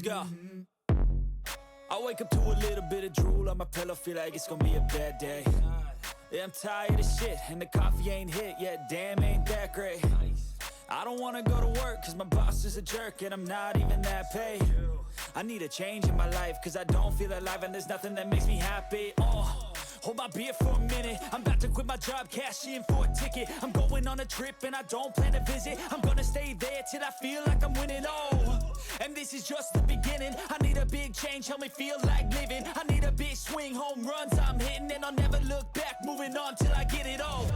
go. I wake up to a little bit of drool on my pillow, feel like it's gonna be a bad day. Yeah, I'm tired of shit, and the coffee ain't hit yet, damn, ain't that great. I don't wanna go to work, cause my boss is a jerk, and I'm not even that paid. I need a change in my life, cause I don't feel alive, and there's nothing that makes me happy. Hold my beer for a minute, I'm about to quit my job, cash in for a ticket. I'm going on a trip and I don't plan to visit. I'm gonna stay there till I feel like I'm winning, and this is just the beginning. I need a big change, help me feel like living. I need a big swing, home runs I'm hitting, and I'll never look back, moving on till I get it all.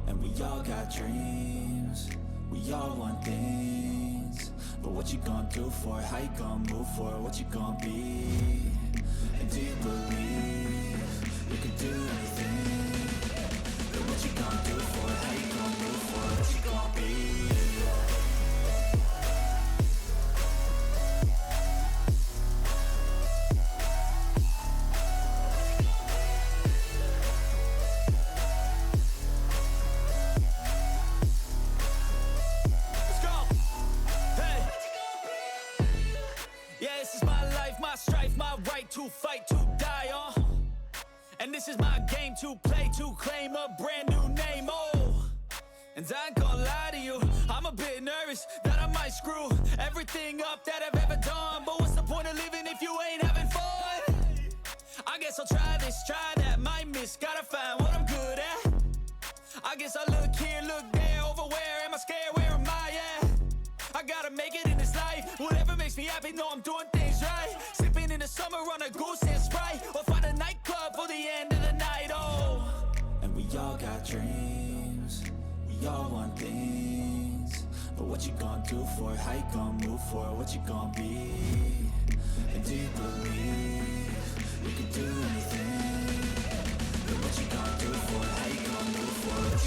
And we all got dreams, we all want things, but what you gonna do for it? How you gonna move for it? What you gonna be? And do you believe you can do anything? But what you gonna do for it? How you gonna move for it? What you gonna be? My strife, my right to fight, to die on. And this is my game to play, to claim a brand new name, And I ain't gonna lie to you, I'm a bit nervous that I might screw everything up that I've ever done. But what's the point of living if you ain't having fun? I guess I'll try this, try that, might miss, gotta find what I'm good at. I guess I look here, look there, over where am I scared, where am I at? I gotta make it in this life, whatever makes me happy, know I'm doing things right. Sipping in the summer on a goose and Sprite, or find a nightclub for the end of the night, And we all got dreams, we all want things, but what you gonna do for it? How you gonna move for it? What you gonna be? And do you believe you can do anything? But what you gonna do for it? How you gonna move for it? What